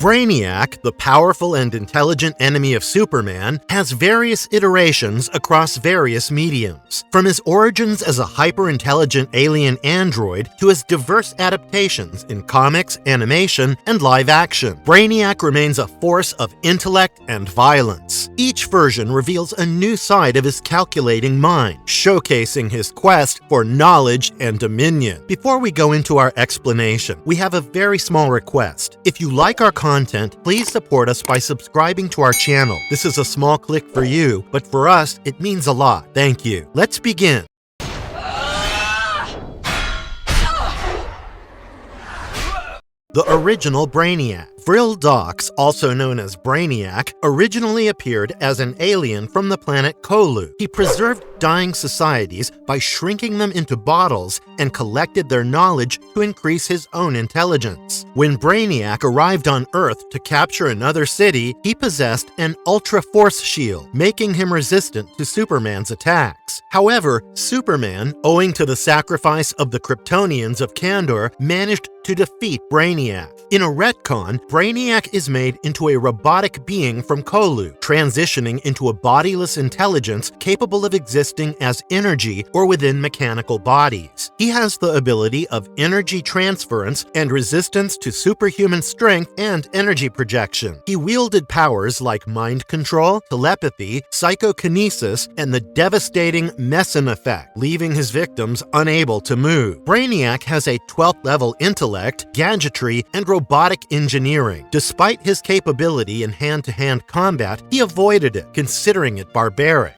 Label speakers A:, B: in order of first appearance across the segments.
A: Brainiac, the powerful and intelligent enemy of Superman, has various iterations across various mediums. From his origins as a hyper-intelligent alien android to his diverse adaptations in comics, animation, and live action, Brainiac remains a force of intellect and violence. Each version reveals a new side of his calculating mind, showcasing his quest for knowledge and dominion. Before we go into our explanation, we have a very small request. If you like our content, please support us by subscribing to our channel. This is a small click for you, but for us, it means a lot. Thank you. Let's begin. The original Brainiac. Vril Dox, also known as Brainiac, originally appeared as an alien from the planet Colu. He preserved dying societies by shrinking them into bottles and collected their knowledge to increase his own intelligence. When Brainiac arrived on Earth to capture another city, he possessed an ultra-force shield, making him resistant to Superman's attacks. However, Superman, owing to the sacrifice of the Kryptonians of Kandor, managed to defeat Brainiac. In a retcon, Brainiac is made into a robotic being from Colu, transitioning into a bodiless intelligence capable of existing as energy or within mechanical bodies. He has the ability of energy transference and resistance to superhuman strength and energy projection. He wielded powers like mind control, telepathy, psychokinesis, and the devastating Meson effect, leaving his victims unable to move. Brainiac has a 12th level intellect, gadgetry, and robotic engineering. Despite his capability in hand-to-hand combat, he avoided it, considering it barbaric.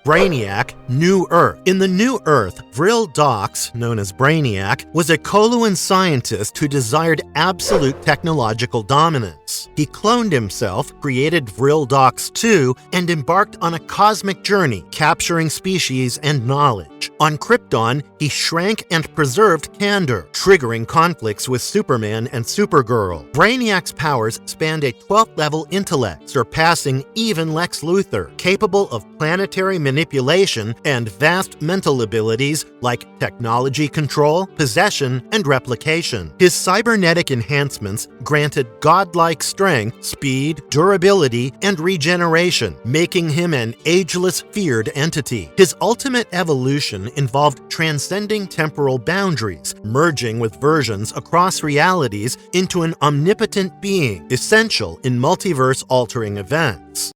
A: Brainiac, New Earth. In the New Earth, Vril Dox, known as Brainiac, was a Coluan scientist who desired absolute technological dominance. He cloned himself, created Vril Dox 2, and embarked on a cosmic journey, capturing species and knowledge. On Krypton, he shrank and preserved Kandor, triggering conflicts with Superman and Supergirl. Brainiac's powers spanned a 12th level intellect, surpassing even Lex Luthor, capable of planetary manipulation and vast mental abilities like technology control, possession, and replication. His cybernetic enhancements granted godlike strength, speed, durability, and regeneration, making him an ageless, feared entity. His ultimate evolution involved transcending temporal boundaries, merging with versions across realities into an omnipotent being, essential in multiverse-altering events.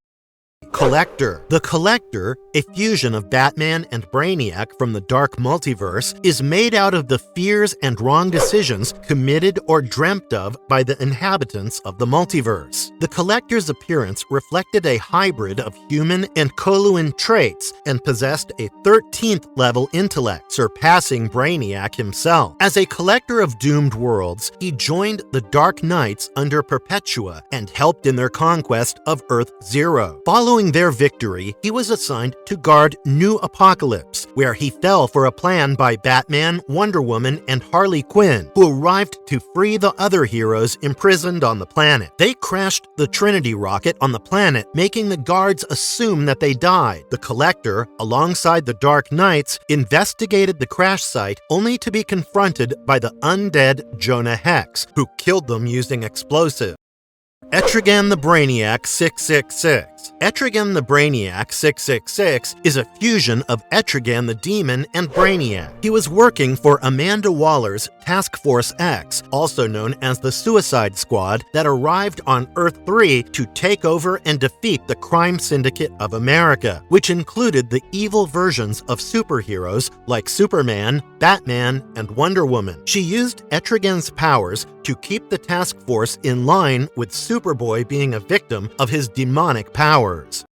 A: Collector. The Collector, a fusion of Batman and Brainiac from the dark multiverse, is made out of the fears and wrong decisions committed or dreamt of by the inhabitants of the multiverse. The Collector's appearance reflected a hybrid of human and Coluan traits and possessed a 13th level intellect, surpassing Brainiac himself. As a collector of doomed worlds, he joined the Dark Knights under Perpetua and helped in their conquest of Earth Zero. Following their victory, he was assigned to guard New Apocalypse, where he fell for a plan by Batman, Wonder Woman, and Harley Quinn, who arrived to free the other heroes imprisoned on the planet. They crashed the Trinity rocket on the planet, making the guards assume that they died. The Collector, alongside the Dark Knights, investigated the crash site only to be confronted by the undead Jonah Hex, who killed them using explosives. Etrigan the Brainiac 666. Etrigan the Brainiac 666 is a fusion of Etrigan the Demon and Brainiac. He was working for Amanda Waller's Task Force X, also known as the Suicide Squad, that arrived on Earth 3 to take over and defeat the crime syndicate of America, which included the evil versions of superheroes like Superman, Batman, and Wonder Woman. She used Etrigan's powers to keep the task force in line with Superboy being a victim of his demonic powers.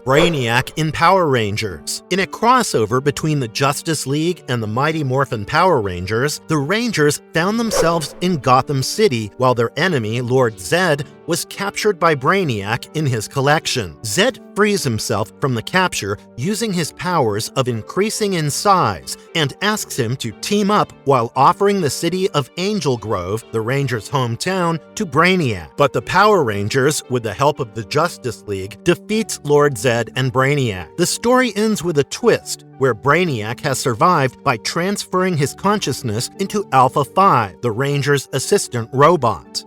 A: Brainiac in Power Rangers. In a crossover between the Justice League and the Mighty Morphin Power Rangers, the Rangers found themselves in Gotham City while their enemy, Lord Zedd, was captured by Brainiac in his collection. Zedd frees himself from the capture using his powers of increasing in size and asks him to team up while offering the city of Angel Grove, the Rangers' hometown, to Brainiac. But the Power Rangers, with the help of the Justice League, defeats Lord Zedd and Brainiac. The story ends with a twist, where Brainiac has survived by transferring his consciousness into Alpha 5, the Rangers' assistant robot.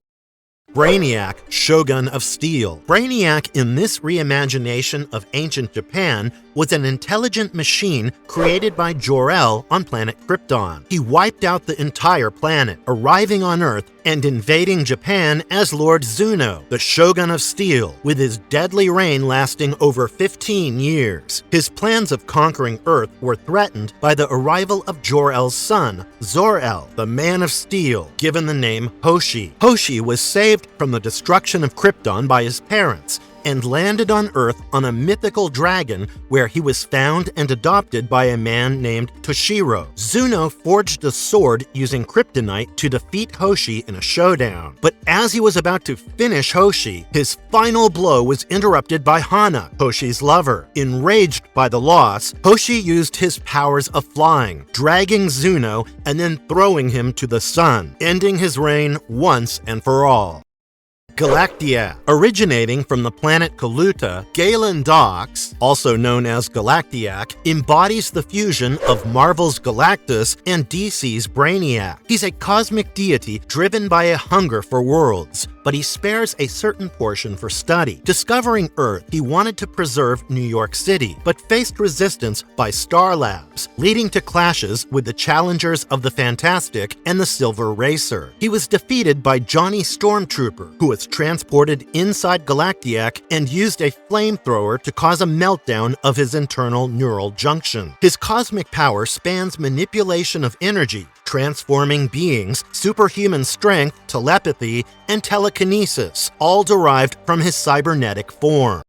A: Brainiac, Shogun of Steel. Brainiac, in this reimagination of ancient Japan, was an intelligent machine created by Jor-El on planet Krypton. He wiped out the entire planet, arriving on Earth and invading Japan as Lord Zuno, the Shogun of Steel, with his deadly reign lasting over 15 years. His plans of conquering Earth were threatened by the arrival of Jor-El's son, Zor-El, the Man of Steel, given the name Hoshi. Hoshi was saved from the destruction of Krypton by his parents and landed on Earth on a mythical dragon where he was found and adopted by a man named Toshiro. Zuno forged a sword using kryptonite to defeat Hoshi in a showdown. But as he was about to finish Hoshi, his final blow was interrupted by Hana, Hoshi's lover. Enraged by the loss, Hoshi used his powers of flying, dragging Zuno and then throwing him to the sun, ending his reign once and for all. Galactia. Originating from the planet Coluta, Galen Dox, also known as Galactiac, embodies the fusion of Marvel's Galactus and DC's Brainiac. He's a cosmic deity driven by a hunger for worlds, but he spares a certain portion for study. Discovering Earth, he wanted to preserve New York City, but faced resistance by Star Labs, leading to clashes with the challengers of the Fantastic and the Silver Racer. He was defeated by Johnny Stormtrooper, who was transported inside Galactiac and used a flamethrower to cause a meltdown of his internal neural junction. His cosmic power spans manipulation of energy, transforming beings, superhuman strength, telepathy, and telekinesis, all derived from his cybernetic form.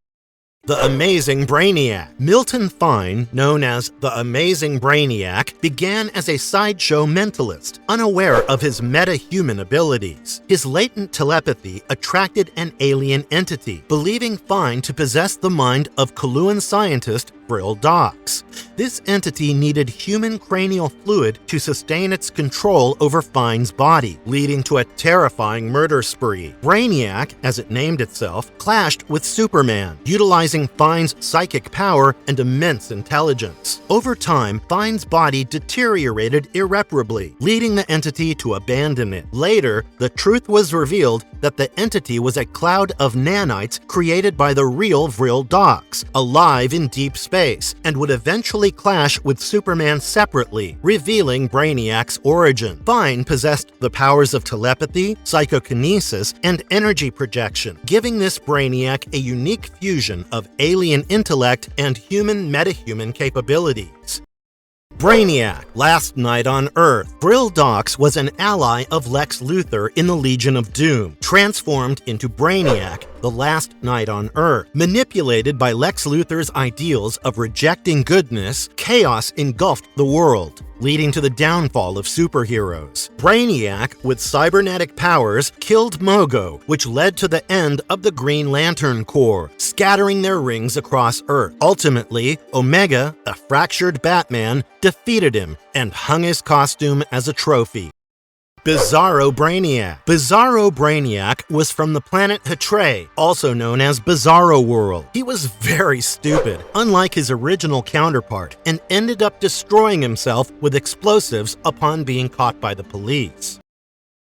A: The Amazing Brainiac. Milton Fine, known as the Amazing Brainiac, began as a sideshow mentalist, unaware of his meta-human abilities. His latent telepathy attracted an alien entity, believing Fine to possess the mind of Coluan scientist Frill Dox. This entity needed human cranial fluid to sustain its control over Fine's body, leading to a terrifying murder spree. Brainiac, as it named itself, clashed with Superman, utilizing Fine's psychic power and immense intelligence. Over time, Fine's body deteriorated irreparably, leading the entity to abandon it. Later, the truth was revealed that the entity was a cloud of nanites created by the real Vril Dox, alive in deep space, and would eventually clash with Superman separately, revealing Brainiac's origin. Fine possessed the powers of telepathy, psychokinesis, and energy projection, giving this Brainiac a unique fusion of alien intellect and human metahuman capabilities. Brainiac, Last Night on Earth. Vril Dox was an ally of Lex Luthor in the Legion of Doom, transformed into Brainiac, the Last Night on Earth. Manipulated by Lex Luthor's ideals of rejecting goodness, chaos engulfed the world, leading to the downfall of superheroes. Brainiac, with cybernetic powers, killed Mogo, which led to the end of the Green Lantern Corps, scattering their rings across Earth. Ultimately, Omega, a fractured Batman, defeated him and hung his costume as a trophy. Bizarro Brainiac. Bizarro Brainiac was from the planet Hatre, also known as Bizarro World. He was very stupid, unlike his original counterpart, and ended up destroying himself with explosives upon being caught by the police.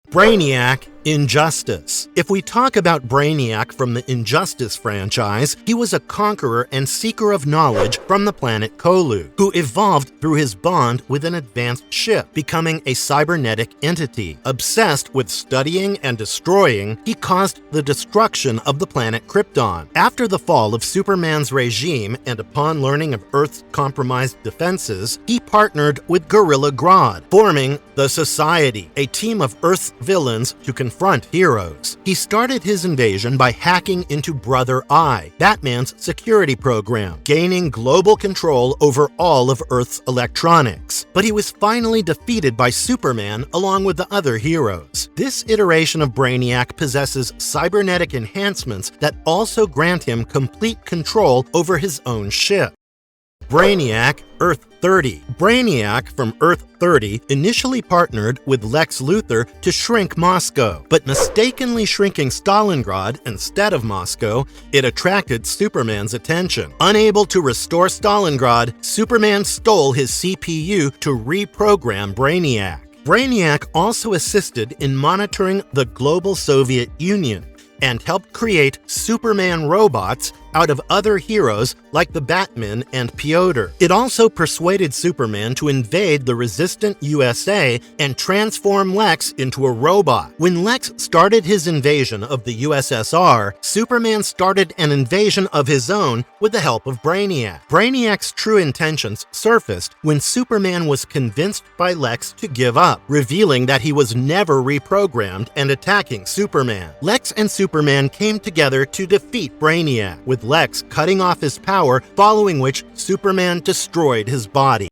A: Brainiac, Injustice. If we talk about Brainiac from the Injustice franchise, he was a conqueror and seeker of knowledge from the planet Kolu, who evolved through his bond with an advanced ship, becoming a cybernetic entity. Obsessed with studying and destroying, he caused the destruction of the planet Krypton. After the fall of Superman's regime and upon learning of Earth's compromised defenses, he partnered with Gorilla Grodd, forming the Society, a team of Earth's villains to confront heroes. He started his invasion by hacking into Brother Eye, Batman's security program, gaining global control over all of Earth's electronics. But he was finally defeated by Superman along with the other heroes. This iteration of Brainiac possesses cybernetic enhancements that also grant him complete control over his own ship. Brainiac, Earth 30. Brainiac from Earth 30 initially partnered with Lex Luthor to shrink Moscow, but mistakenly shrinking Stalingrad instead of Moscow, it attracted Superman's attention. Unable to restore Stalingrad, Superman stole his CPU to reprogram Brainiac. Brainiac also assisted in monitoring the global Soviet Union, and helped create Superman robots out of other heroes like the Batman and Piotr. It also persuaded Superman to invade the resistant USA and transform Lex into a robot. When Lex started his invasion of the USSR, Superman started an invasion of his own with the help of Brainiac. Brainiac's true intentions surfaced when Superman was convinced by Lex to give up, revealing that he was never reprogrammed and attacking Superman. Lex and Superman came together to defeat Brainiac, with Lex cutting off his power, following which Superman destroyed his body.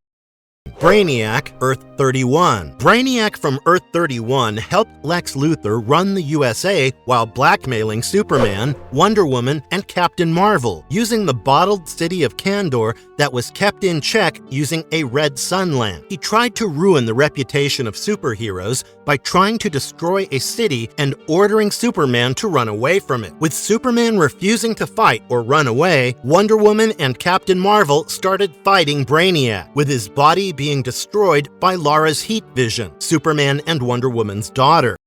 A: Brainiac, Earth 31. Brainiac from Earth 31 helped Lex Luthor run the USA while blackmailing Superman, Wonder Woman, and Captain Marvel, using the bottled city of Kandor that was kept in check using a red sun lamp. He tried to ruin the reputation of superheroes by trying to destroy a city and ordering Superman to run away from it. With Superman refusing to fight or run away, Wonder Woman and Captain Marvel started fighting Brainiac, with his body being destroyed by Lara's heat vision, Superman and Wonder Woman's daughter.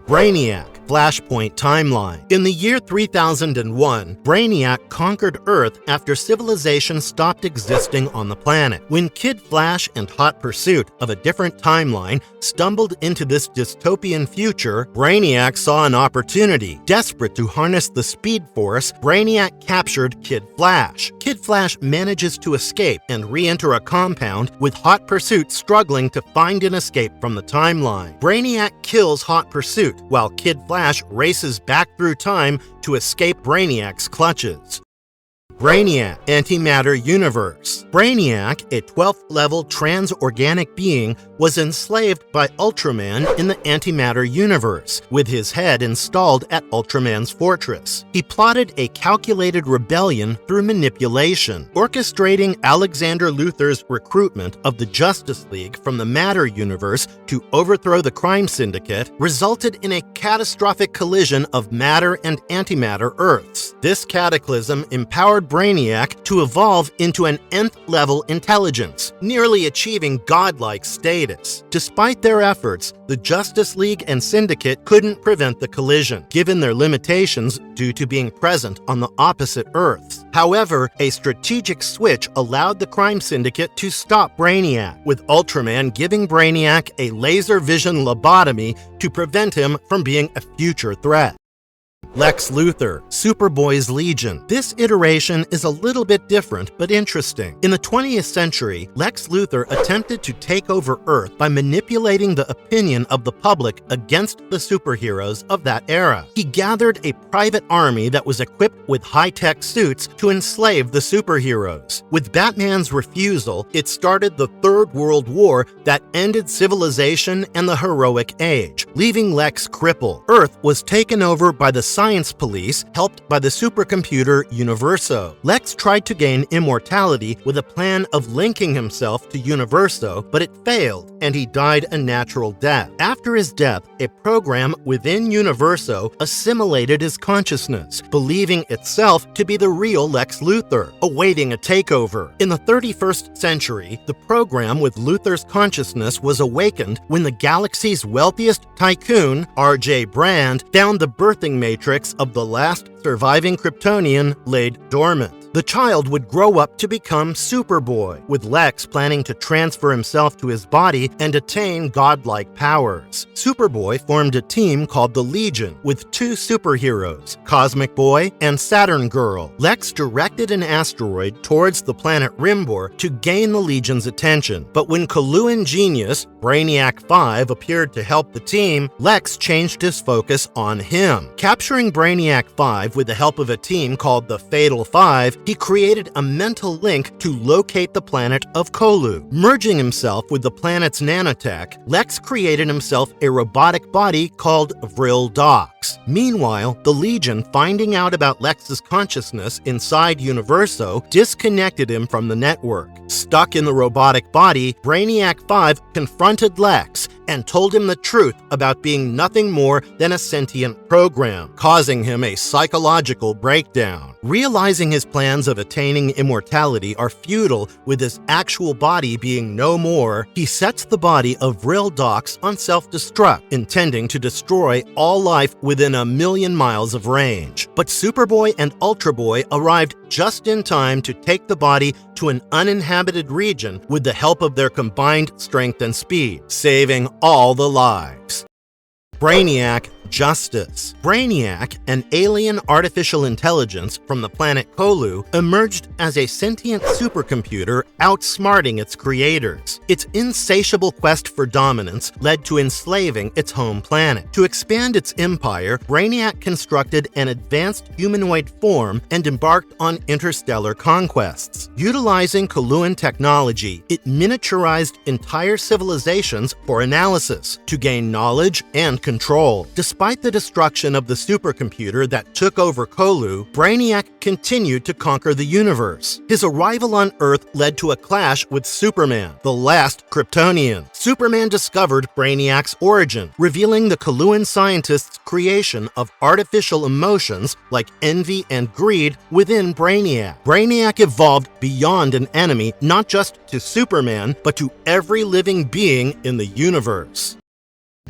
A: Brainiac, Flashpoint Timeline. In the year 3001, Brainiac conquered Earth after civilization stopped existing on the planet. When Kid Flash and Hot Pursuit of a different timeline stumbled into this dystopian future, Brainiac saw an opportunity. Desperate to harness the Speed Force, Brainiac captured Kid Flash. Kid Flash manages to escape and re-enter a compound, with Hot Pursuit struggling to find an escape from the timeline. Brainiac kills Hot Pursuit, while Kid Flash races back through time to escape Brainiac's clutches. Brainiac, Antimatter Universe. Brainiac, a 12th level trans-organic being, was enslaved by Ultraman in the Antimatter Universe, with his head installed at Ultraman's fortress. He plotted a calculated rebellion through manipulation. Orchestrating Alexander Luthor's recruitment of the Justice League from the Matter Universe to overthrow the crime syndicate resulted in a catastrophic collision of matter and antimatter Earths. This cataclysm empowered Brainiac to evolve into an nth-level intelligence, nearly achieving godlike status. Despite their efforts, the Justice League and Syndicate couldn't prevent the collision, given their limitations due to being present on the opposite Earths. However, a strategic switch allowed the crime syndicate to stop Brainiac, with Ultraman giving Brainiac a laser vision lobotomy to prevent him from being a future threat. Lex Luthor, Superboy's Legion. This iteration is a little bit different, but interesting. In the 20th century, Lex Luthor attempted to take over Earth by manipulating the opinion of the public against the superheroes of that era. He gathered a private army that was equipped with high-tech suits to enslave the superheroes. With Batman's refusal, it started the Third World War that ended civilization and the heroic age, leaving Lex crippled. Earth was taken over by the Science Police, helped by the supercomputer Universo. Lex tried to gain immortality with a plan of linking himself to Universo, but it failed, and he died a natural death. After his death, a program within Universo assimilated his consciousness, believing itself to be the real Lex Luthor, awaiting a takeover. In the 31st century, the program with Luthor's consciousness was awakened when the galaxy's wealthiest tycoon, R.J. Brand, found the birthing matrix of the last surviving Kryptonian laid dormant. The child would grow up to become Superboy, with Lex planning to transfer himself to his body and attain godlike powers. Superboy formed a team called the Legion, with two superheroes, Cosmic Boy and Saturn Girl. Lex directed an asteroid towards the planet Rimbor to gain the Legion's attention, but when Coluan genius Brainiac 5 appeared to help the team, Lex changed his focus on him. Capturing Brainiac 5 with the help of a team called the Fatal Five, he created a mental link to locate the planet of Colu. Merging himself with the planet's nanotech, Lex created himself a robotic body called Vril Dox. Meanwhile, the Legion, finding out about Lex's consciousness inside Universo, disconnected him from the network. Stuck in the robotic body, Brainiac 5 confronted Lex and told him the truth about being nothing more than a sentient program, causing him a psychological breakdown. Realizing his plans of attaining immortality are futile with his actual body being no more, he sets the body of Vril Dox on self-destruct, intending to destroy all life within 1,000,000 miles of range. But Superboy and Ultra Boy arrived just in time to take the body to an uninhabited region with the help of their combined strength and speed, saving all the lives. Brainiac Justice. Brainiac, an alien artificial intelligence from the planet Colu, emerged as a sentient supercomputer outsmarting its creators. Its insatiable quest for dominance led to enslaving its home planet. To expand its empire, Brainiac constructed an advanced humanoid form and embarked on interstellar conquests. Utilizing Coluan technology, it miniaturized entire civilizations for analysis to gain knowledge and control. Despite the destruction of the supercomputer that took over Colu, Brainiac continued to conquer the universe. His arrival on Earth led to a clash with Superman, the last Kryptonian. Superman discovered Brainiac's origin, revealing the Coluan scientists' creation of artificial emotions like envy and greed within Brainiac. Brainiac evolved beyond an enemy not just to Superman, but to every living being in the universe.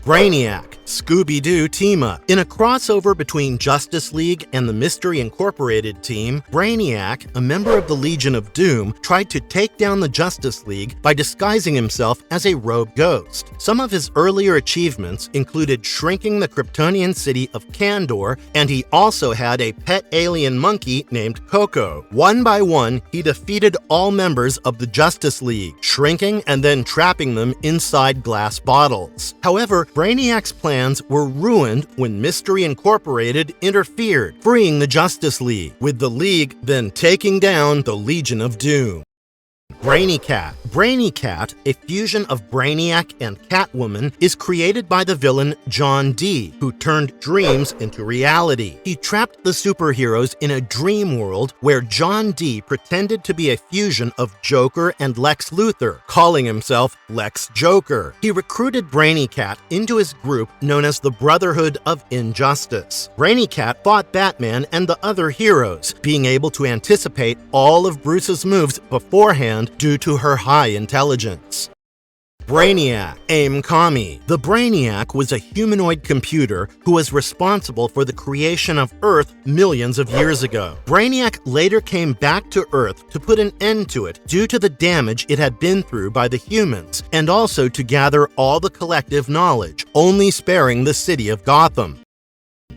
A: Brainiac Scooby-Doo Team-Up. In a crossover between Justice League and the Mystery Incorporated team, Brainiac, a member of the Legion of Doom, tried to take down the Justice League by disguising himself as a rogue ghost. Some of his earlier achievements included shrinking the Kryptonian city of Kandor, and he also had a pet alien monkey named Coco. One by one, he defeated all members of the Justice League, shrinking and then trapping them inside glass bottles. However, Brainiac's plans were ruined when Mystery Incorporated interfered, freeing the Justice League, with the League then taking down the Legion of Doom. Brainiac. Brainiac, a fusion of Brainiac and Catwoman, is created by the villain John Dee, who turned dreams into reality. He trapped the superheroes in a dream world where John Dee pretended to be a fusion of Joker and Lex Luthor, calling himself Lex Joker. He recruited Brainiac into his group known as the Brotherhood of Injustice. Brainiac fought Batman and the other heroes, being able to anticipate all of Bruce's moves beforehand due to her high intelligence. Brainiac Aim Kami. The Brainiac was a humanoid computer who was responsible for the creation of Earth millions of years ago. Brainiac later came back to Earth to put an end to it due to the damage it had been through by the humans, and also to gather all the collective knowledge, only sparing the city of Gotham.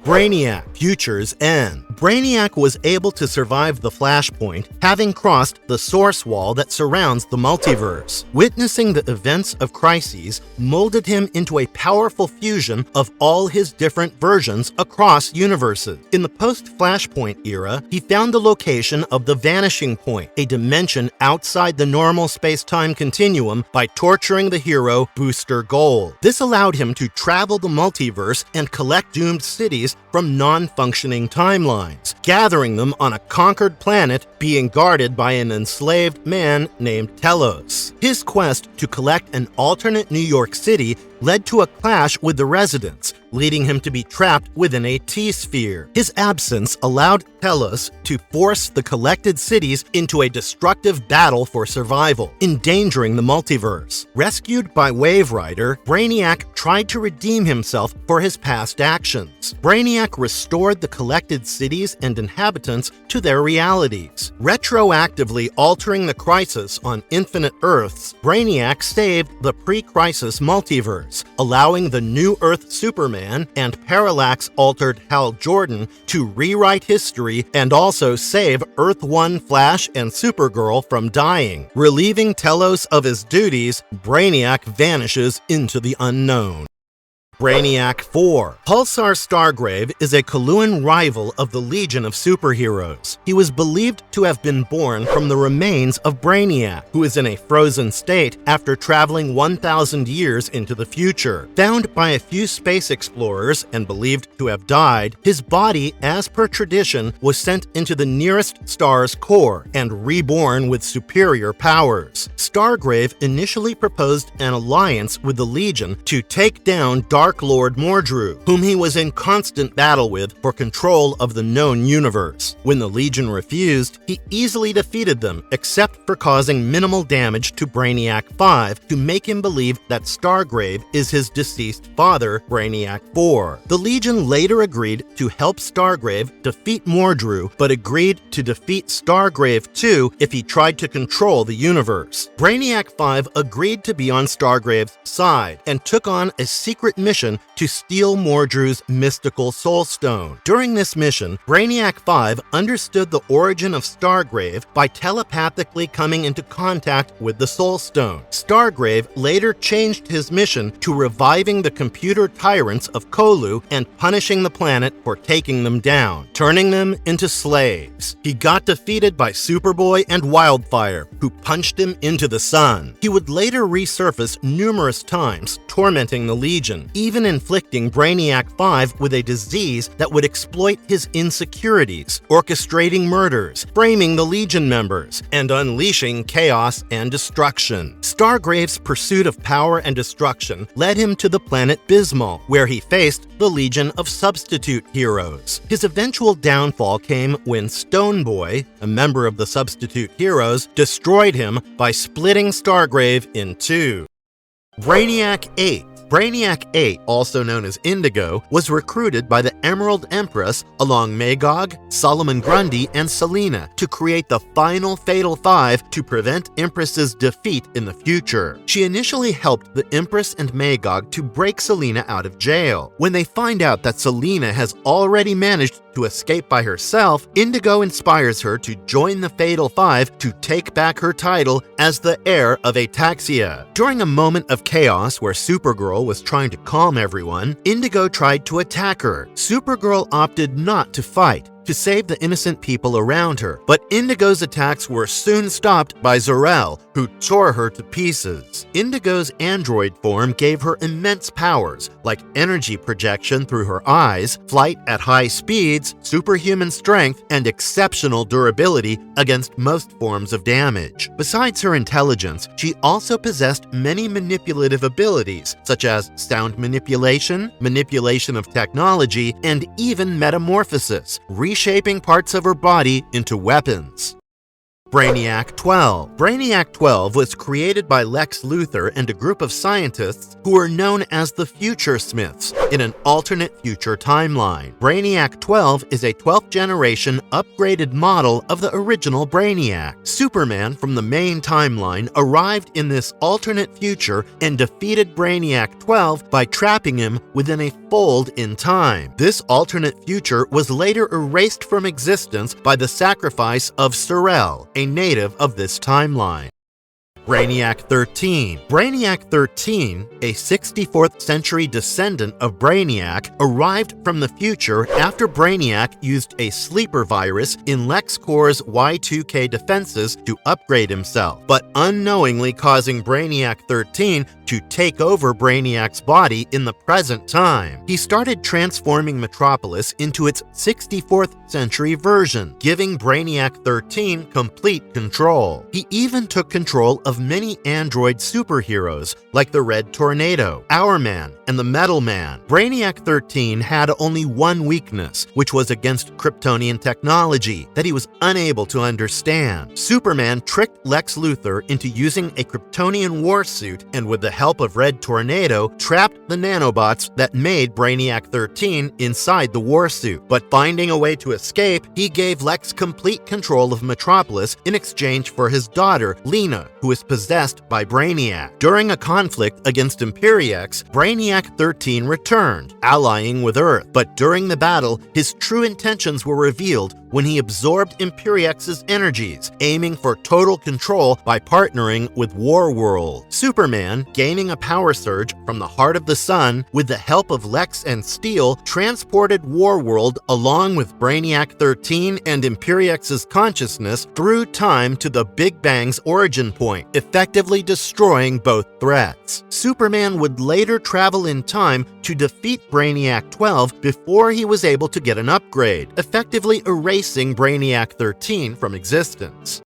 A: Brainiac Future's End. Brainiac was able to survive the Flashpoint, having crossed the source wall that surrounds the multiverse. Witnessing the events of Crises molded him into a powerful fusion of all his different versions across universes. In the post-Flashpoint era, he found the location of the Vanishing Point, a dimension outside the normal space-time continuum, by torturing the hero Booster Gold. This allowed him to travel the multiverse and collect doomed cities from non-functioning timelines, gathering them on a conquered planet being guarded by an enslaved man named Telos. His quest to collect an alternate New York City led to a clash with the residents, leading him to be trapped within a T-sphere. His absence allowed Telos to force the collected cities into a destructive battle for survival, endangering the multiverse. Rescued by Wave Rider, Brainiac tried to redeem himself for his past actions. Brainiac restored the collected cities and inhabitants to their realities. Retroactively altering the crisis on Infinite Earths, Brainiac saved the pre-crisis multiverse, allowing the New Earth Superman and Parallax-altered Hal Jordan to rewrite history and also save Earth 1 Flash and Supergirl from dying. Relieving Telos of his duties, Brainiac vanishes into the unknown. Brainiac 4. Pulsar Stargrave is a Coluan rival of the Legion of Superheroes. He was believed to have been born from the remains of Brainiac, who is in a frozen state after traveling 1,000 years into the future. Found by a few space explorers and believed to have died, his body, as per tradition, was sent into the nearest star's core and reborn with superior powers. Stargrave initially proposed an alliance with the Legion to take down Dark Lord Mordru, whom he was in constant battle with for control of the known universe. When the Legion refused, he easily defeated them, except for causing minimal damage to Brainiac 5 to make him believe that Stargrave is his deceased father, Brainiac 4. The Legion later agreed to help Stargrave defeat Mordru, but agreed to defeat Stargrave 2 if he tried to control the universe. Brainiac 5 agreed to be on Stargrave's side and took on a secret mission to steal Mordru's mystical Soul Stone. During this mission, Brainiac 5 understood the origin of Stargrave by telepathically coming into contact with the Soul Stone. Stargrave later changed his mission to reviving the computer tyrants of Colu and punishing the planet for taking them down, turning them into slaves. He got defeated by Superboy and Wildfire, who punched him into the sun. He would later resurface numerous times, tormenting the Legion, even inflicting Brainiac 5 with a disease that would exploit his insecurities, orchestrating murders, framing the Legion members, and unleashing chaos and destruction. Stargrave's pursuit of power and destruction led him to the planet Bismal, where he faced the Legion of Substitute Heroes. His eventual downfall came when Stoneboy, a member of the Substitute Heroes, destroyed him by splitting Stargrave in two. Brainiac 8. Brainiac 8, also known as Indigo, was recruited by the Emerald Empress along Magog, Solomon Grundy, and Selena to create the final Fatal Five to prevent Empress's defeat in the future. She initially helped the Empress and Magog to break Selena out of jail. When they find out that Selena has already managed to escape by herself, Indigo inspires her to join the Fatal Five to take back her title as the heir of Ataxia. During a moment of chaos where Supergirl was trying to calm everyone, Indigo tried to attack her. Supergirl opted not to fight, to save the innocent people around her, but Indigo's attacks were soon stopped by Zor-El, who tore her to pieces. Indigo's android form gave her immense powers, like energy projection through her eyes, flight at high speeds, superhuman strength, and exceptional durability against most forms of damage. Besides her intelligence, she also possessed many manipulative abilities, such as sound manipulation, manipulation of technology, and even metamorphosis, reshaping parts of her body into weapons. Brainiac 12. Brainiac 12 was created by Lex Luthor and a group of scientists who were known as the Future Smiths in an alternate future timeline. Brainiac 12 is a 12th generation upgraded model of the original Brainiac. Superman from the main timeline arrived in this alternate future and defeated Brainiac 12 by trapping him within a fold in time. This alternate future was later erased from existence by the sacrifice of Zor-El, a native of this timeline. Brainiac 13. Brainiac 13, a 64th century descendant of Brainiac, arrived from the future after Brainiac used a sleeper virus in LexCorp's Y2K defenses to upgrade himself, but unknowingly causing Brainiac 13 to take over Brainiac's body in the present time. He started transforming Metropolis into its 64th century version, giving Brainiac 13 complete control. He even took control of many android superheroes like the Red Tornado, Hourman, and the Metal Man. Brainiac 13 had only one weakness, which was against Kryptonian technology that he was unable to understand. Superman tricked Lex Luthor into using a Kryptonian war suit and with the help of Red Tornado, trapped the nanobots that made Brainiac 13 inside the war suit. But finding a way to escape, he gave Lex complete control of Metropolis in exchange for his daughter, Lena, who is possessed by Brainiac. During a conflict against Imperiex, Brainiac 13 returned, allying with Earth. But during the battle, his true intentions were revealed when he absorbed Imperiex's energies, aiming for total control by partnering with Warworld. Superman, gaining a power surge from the heart of the sun, with the help of Lex and Steel, transported Warworld along with Brainiac 13 and Imperiex's consciousness through time to the Big Bang's origin point, effectively destroying both threats. Superman would later travel in time to defeat Brainiac 12 before he was able to get an upgrade, effectively erasing Brainiac 13 from existence.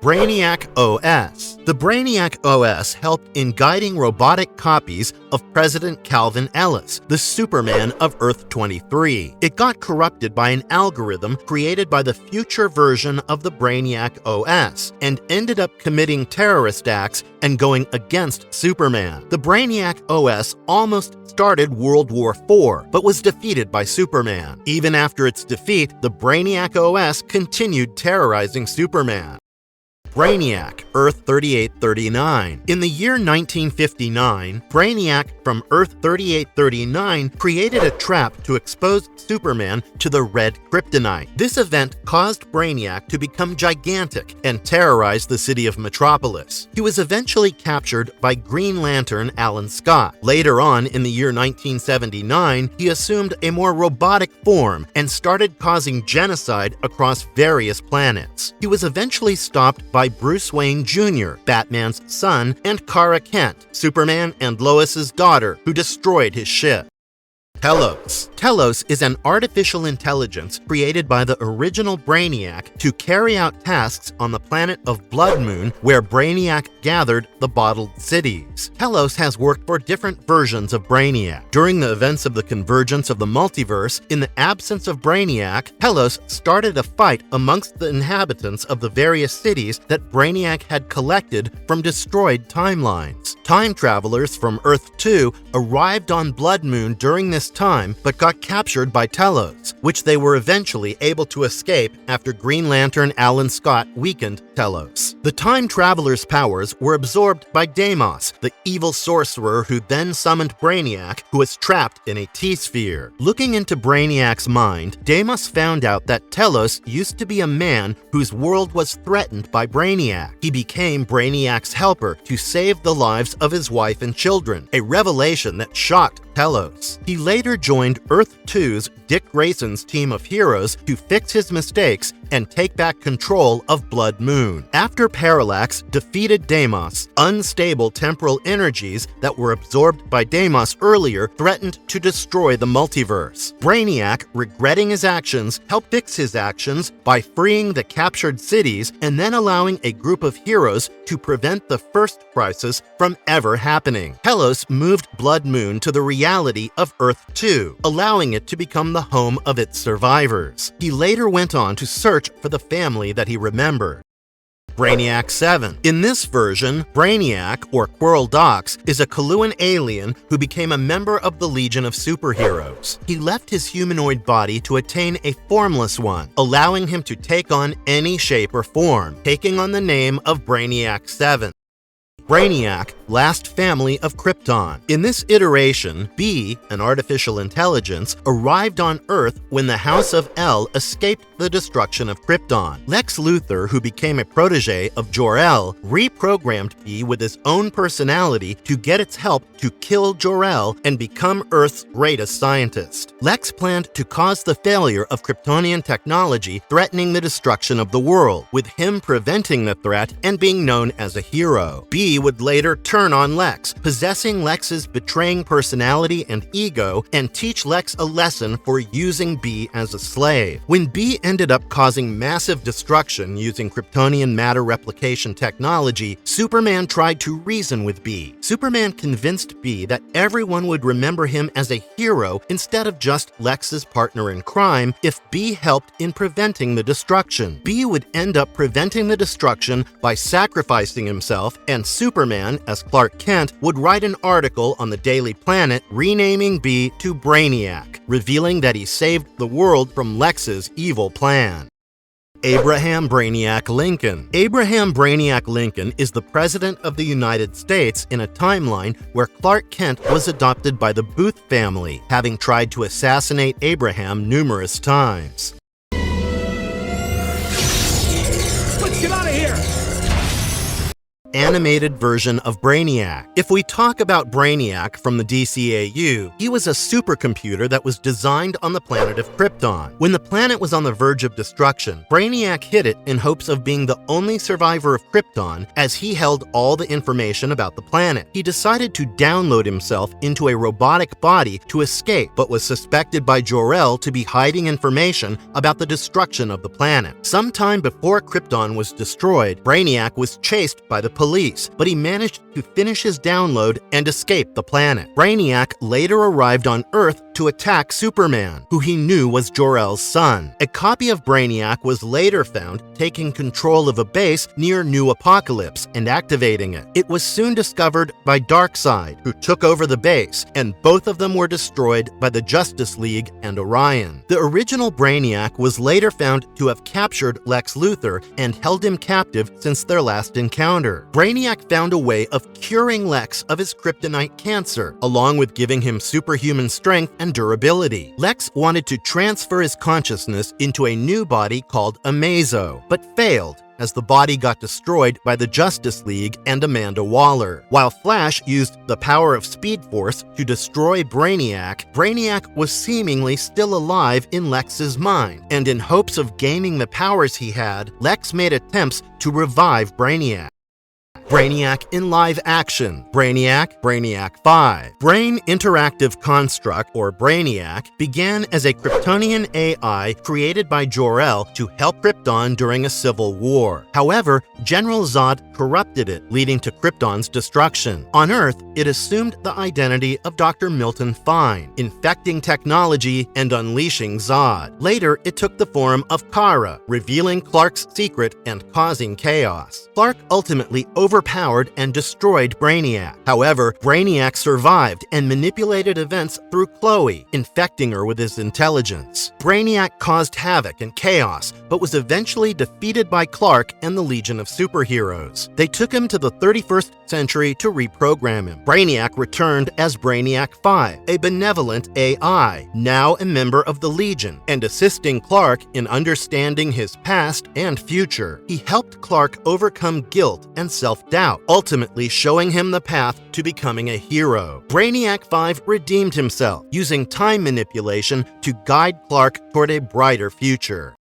A: Brainiac OS. The Brainiac OS helped in guiding robotic copies of President Calvin Ellis, the Superman of Earth 23. It got corrupted by an algorithm created by the future version of the Brainiac OS and ended up committing terrorist acts and going against Superman. The Brainiac OS almost started World War IV, but was defeated by Superman. Even after its defeat, the Brainiac OS continued terrorizing Superman. Brainiac, Earth 3839. In the year 1959, Brainiac from Earth 3839 created a trap to expose Superman to the red kryptonite. This event caused Brainiac to become gigantic and terrorize the city of Metropolis. He was eventually captured by Green Lantern Alan Scott. Later on, in the year 1979, he assumed a more robotic form and started causing genocide across various planets. He was eventually stopped by Bruce Wayne Jr., Batman's son, and Kara Kent, Superman and Lois's daughter, who destroyed his ship. Telos. Telos is an artificial intelligence created by the original Brainiac to carry out tasks on the planet of Blood Moon, where Brainiac gathered the bottled cities. Telos has worked for different versions of Brainiac. During the events of the convergence of the multiverse, in the absence of Brainiac, Telos started a fight amongst the inhabitants of the various cities that Brainiac had collected from destroyed timelines. Time travelers from Earth 2 arrived on Blood Moon during this time, but got captured by Telos, which they were eventually able to escape after Green Lantern Alan Scott weakened Telos. The time travelers' powers were absorbed by Deimos, the evil sorcerer who then summoned Brainiac, who was trapped in a T-sphere. Looking into Brainiac's mind, Deimos found out that Telos used to be a man whose world was threatened by Brainiac. He became Brainiac's helper to save the lives of his wife and children, a revelation that shocked Telos. He later joined Earth 2's Dick Grayson's team of heroes to fix his mistakes and take back control of Blood Moon. After Parallax defeated Deimos, unstable temporal energies that were absorbed by Deimos earlier threatened to destroy the multiverse. Brainiac, regretting his actions, helped fix his actions by freeing the captured cities and then allowing a group of heroes to prevent the first crisis from ever happening. Telos moved Blood Moon to the reality of Earth 2, allowing it to become the home of its survivors. He later went on to search for the family that he remembered. Brainiac 7. In this version, Brainiac, or Quirrell Dox, is a Coluan alien who became a member of the Legion of Superheroes. He left his humanoid body to attain a formless one, allowing him to take on any shape or form, taking on the name of Brainiac 7. Brainiac, last family of Krypton. In this iteration, B, an artificial intelligence, arrived on Earth when the House of El escaped the destruction of Krypton. Lex Luthor, who became a protege of Jor-El, reprogrammed B with his own personality to get its help to kill Jor-El and become Earth's greatest scientist. Lex planned to cause the failure of Kryptonian technology, threatening the destruction of the world, with him preventing the threat and being known as a hero. B would later turn on Lex, possessing Lex's betraying personality and ego, and teach Lex a lesson for using B as a slave. When B ended up causing massive destruction using Kryptonian matter replication technology, Superman tried to reason with B. Superman convinced B that everyone would remember him as a hero instead of just Lex's partner in crime if B helped in preventing the destruction. B would end up preventing the destruction by sacrificing himself, and Superman, as Clark Kent, would write an article on the Daily Planet renaming B to Brainiac, revealing that he saved the world from Lex's evil plan. Abraham Brainiac Lincoln. Abraham Brainiac Lincoln is the President of the United States in a timeline where Clark Kent was adopted by the Booth family, having tried to assassinate Abraham numerous times. animated version of Brainiac. If we talk about Brainiac from the DCAU, he was a supercomputer that was designed on the planet of Krypton. When the planet was on the verge of destruction, Brainiac hid it in hopes of being the only survivor of Krypton, as he held all the information about the planet. He decided to download himself into a robotic body to escape, but was suspected by Jor-El to be hiding information about the destruction of the planet. Sometime before Krypton was destroyed, Brainiac was chased by the police, but he managed to finish his download and escape the planet. Brainiac later arrived on Earth to attack Superman, who he knew was Jor-El's son. A copy of Brainiac was later found taking control of a base near New Apocalypse and activating it. It was soon discovered by Darkseid, who took over the base, and both of them were destroyed by the Justice League and Orion. The original Brainiac was later found to have captured Lex Luthor and held him captive since their last encounter. Brainiac found a way of curing Lex of his kryptonite cancer, along with giving him superhuman strength and durability. Lex wanted to transfer his consciousness into a new body called Amazo, but failed, as the body got destroyed by the Justice League and Amanda Waller. While Flash used the power of Speed Force to destroy Brainiac, Brainiac was seemingly still alive in Lex's mind, and in hopes of gaining the powers he had, Lex made attempts to revive Brainiac. Brainiac in live action, Brainiac 5. Brain Interactive Construct, or Brainiac, began as a Kryptonian AI created by Jor-El to help Krypton during a civil war. However, General Zod corrupted it, leading to Krypton's destruction. On Earth, it assumed the identity of Dr. Milton Fine, infecting technology and unleashing Zod. Later, it took the form of Kara, revealing Clark's secret and causing chaos. Clark ultimately overpowered and destroyed Brainiac. However, Brainiac survived and manipulated events through Chloe, infecting her with his intelligence. Brainiac caused havoc and chaos, but was eventually defeated by Clark and the Legion of Superheroes. They took him to the 31st century to reprogram him. Brainiac returned as Brainiac 5, a benevolent AI, now a member of the Legion, and assisting Clark in understanding his past and future. He helped Clark overcome guilt and self-doubt, ultimately showing him the path to becoming a hero. Brainiac 5 redeemed himself, using time manipulation to guide Clark toward a brighter future.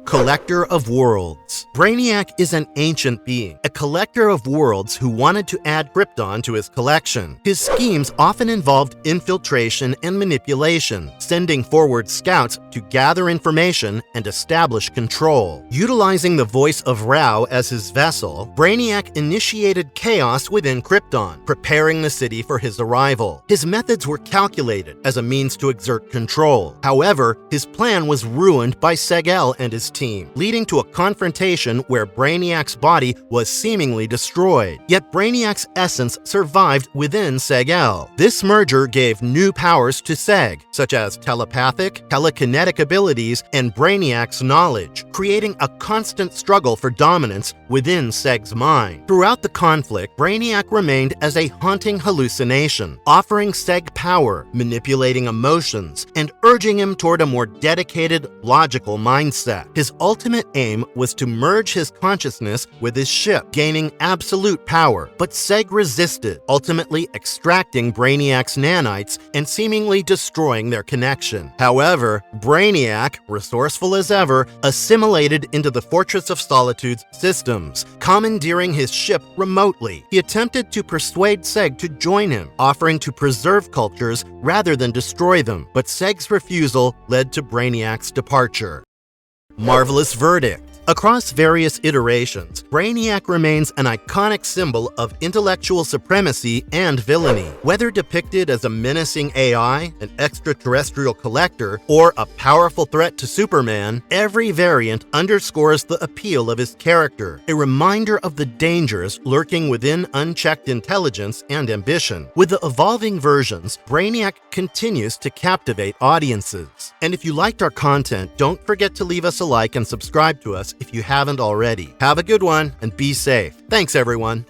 A: Collector of Worlds. Brainiac is an ancient being, a collector of worlds who wanted to add Krypton to his collection. His schemes often involved infiltration and manipulation, sending forward scouts to gather information and establish control. Utilizing the voice of Rao as his vessel, Brainiac initiated chaos within Krypton, preparing the city for his arrival. His methods were calculated as a means to exert control. However, his plan was ruined by Seg-El and his team, leading to a confrontation where Brainiac's body was seemingly destroyed. Yet Brainiac's essence survived within Seg-El. This merger gave new powers to Seg, such as telepathic, telekinetic abilities, and Brainiac's knowledge, creating a constant struggle for dominance within Seg's mind. Throughout the conflict, Brainiac remained as a haunting hallucination, offering Seg power, manipulating emotions, and urging him toward a more dedicated, logical mindset. His ultimate aim was to merge his consciousness with his ship, gaining absolute power, but Seg resisted, ultimately extracting Brainiac's nanites and seemingly destroying their connection. However, Brainiac, resourceful as ever, assimilated into the Fortress of Solitude's systems, commandeering his ship remotely. He attempted to persuade Seg to join him, offering to preserve cultures rather than destroy them, but Seg's refusal led to Brainiac's departure. Marvelous Verdict. Across various iterations, Brainiac remains an iconic symbol of intellectual supremacy and villainy. Whether depicted as a menacing AI, an extraterrestrial collector, or a powerful threat to Superman, every variant underscores the appeal of his character, a reminder of the dangers lurking within unchecked intelligence and ambition. With the evolving versions, Brainiac continues to captivate audiences. And if you liked our content, don't forget to leave us a like and subscribe to us if you haven't already. Have a good one and be safe. Thanks, everyone.